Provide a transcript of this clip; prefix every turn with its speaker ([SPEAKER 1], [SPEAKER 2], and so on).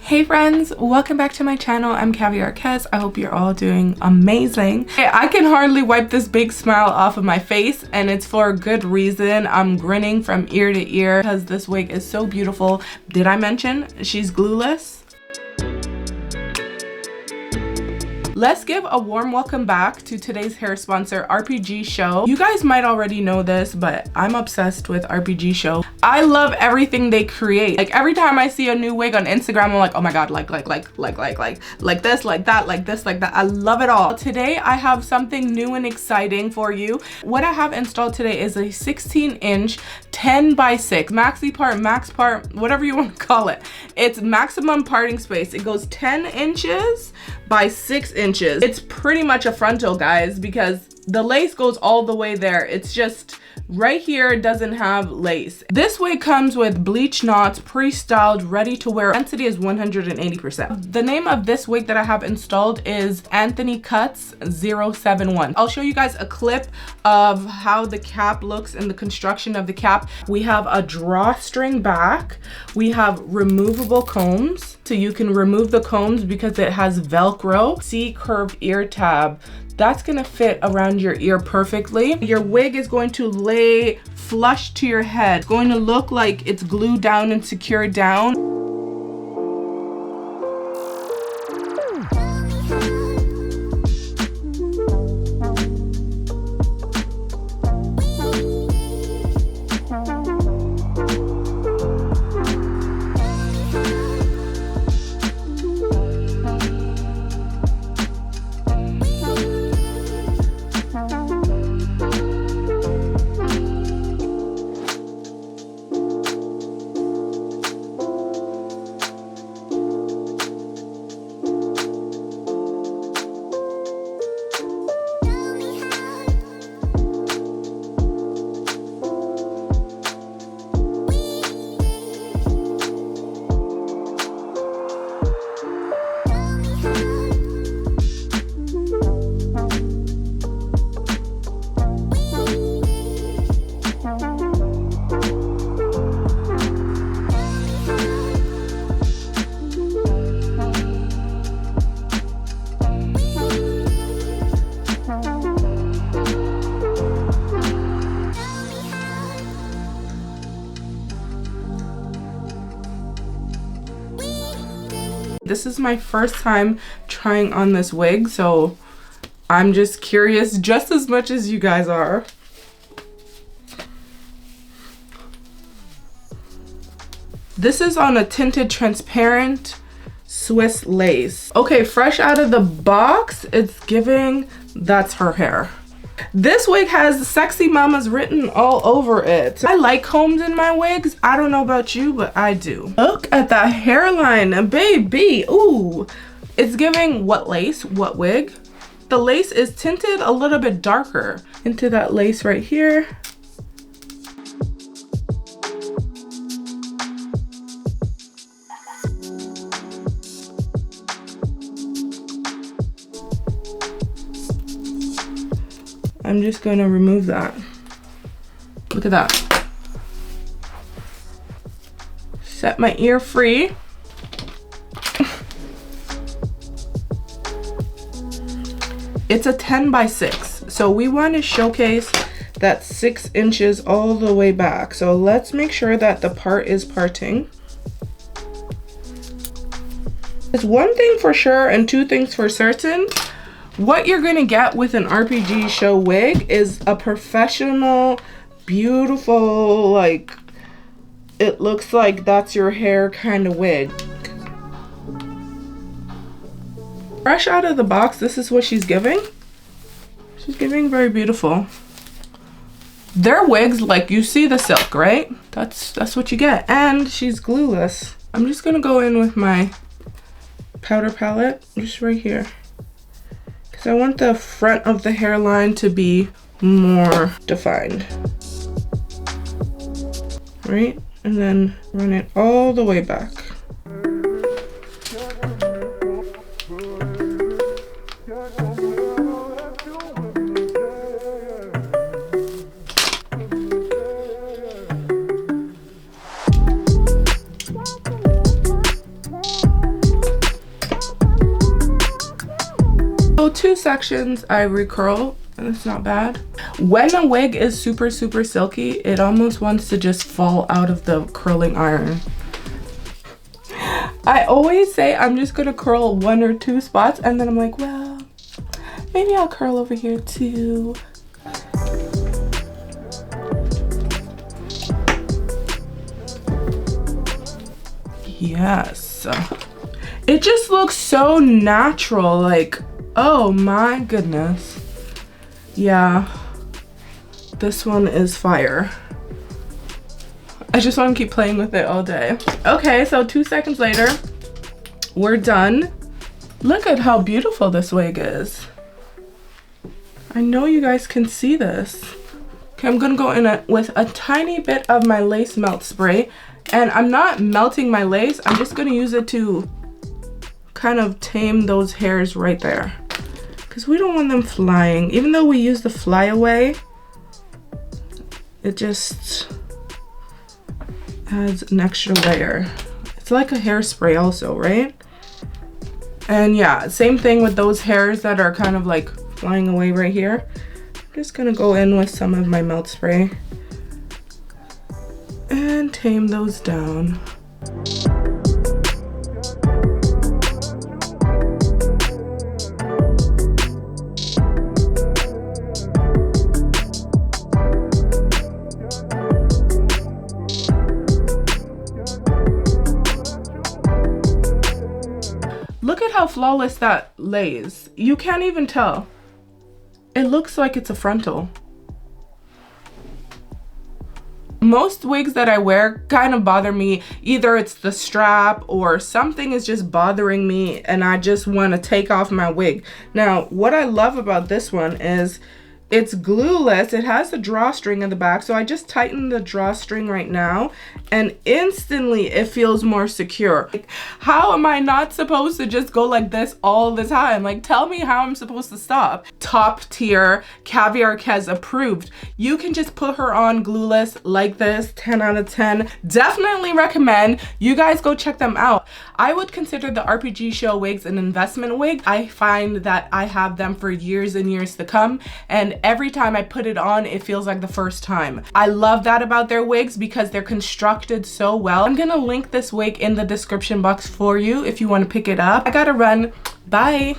[SPEAKER 1] Hey friends, welcome back to my channel. I'm Caviar Kes. I hope you're all doing amazing. I can hardly wipe this big smile off of my face, and it's for a good reason. I'm grinning from ear to ear because this wig is so beautiful. Did I mention she's glueless? Let's give a warm welcome back to today's hair sponsor, Rpgshow. You guys might already know this, but I'm obsessed with Rpgshow. I love everything they create. Like every time I see a new wig on Instagram, I'm like, oh my god, like this, like that, like this, like that. I love it all. Today I have something new and exciting for you. What I have installed today is a 16-inch 10x6 Maxipart, whatever you want to call it. It's maximum parting space. It goes 10 inches by 6 inches. It's pretty much a frontal, guys, because the lace goes all the way there. It's just right here, it doesn't have lace. This wig comes with bleach knots, pre-styled, ready to wear. Density is 180%. The name of this wig that I have installed is Anthony Cuts 071. I'll show you guys a clip of how the cap looks and the construction of the cap. We have a drawstring back. We have removable combs, so you can remove the combs because it has Velcro. C-curved ear tab. That's gonna fit around your ear perfectly. Your wig is going to lay flush to your head. It's going to look like it's glued down and secured down. This is my first time trying on this wig, so I'm just curious just as much as you guys are. This is on a tinted transparent Swiss lace. Okay, fresh out of the box, it's giving that's her hair. This wig has Sexy Mamas written all over it. I like combs in my wigs. I don't know about you, but I do. Look at that hairline, baby. Ooh, it's giving what lace, what wig. The lace is tinted a little bit darker into that lace right here. I'm just going to remove that. Look at that. Set my ear free. It's a 10x6, so we want to showcase that 6 inches all the way back. So let's make sure that the part is parting. It's one thing for sure and two things for certain. What you're gonna get with an Rpgshow wig is a professional, beautiful, like, it looks like that's your hair kind of wig. Fresh out of the box, this is what she's giving. She's giving very beautiful. Their wigs, like, you see the silk, right? That's what you get. And she's glueless. I'm just gonna go in with my powder palette, just right here. So I want the front of the hairline to be more defined. Right? And then run it all the way back. So 2 sections I recurl, and it's not bad. When a wig is super silky, it almost wants to just fall out of the curling iron. I always say I'm just gonna curl 1 or 2 spots, and then I'm like, well, maybe I'll curl over here too. Yes. It just looks so natural, like, oh my goodness. Yeah, this one is fire. I just want to keep playing with it all day. Okay, so 2 seconds later, we're done. Look at how beautiful this wig is. I know you guys can see this. Okay, I'm gonna go in with a tiny bit of my lace melt spray, and I'm not melting my lace, I'm just gonna use it to kind of tame those hairs right there, because we don't want them flying. Even though we use the flyaway, it just adds an extra layer. It's like a hairspray also, right? And yeah, same thing with those hairs that are kind of like flying away right here. I'm just gonna go in with some of my melt spray and tame those down. Look at how flawless that lays. You can't even tell. It looks like it's a frontal. Most wigs that I wear kind of bother me. Either it's the strap or something is just bothering me and I just want to take off my wig. Now, what I love about this one is it's glueless. It has the drawstring in the back, so I just tighten the drawstring right now and instantly it feels more secure. Like, how am I not supposed to just go like this all the time? Like, tell me how I'm supposed to stop. Top tier, Caviar Kez approved. You can just put her on glueless like this, 10 out of 10. Definitely recommend you guys go check them out. I would consider the Rpgshow wigs an investment wig. I find that I have them for years and years to come, and every time I put it on, it feels like the first time. I love that about their wigs because they're constructed so well. I'm gonna link this wig in the description box for you if you want to pick it up. I gotta run. Bye.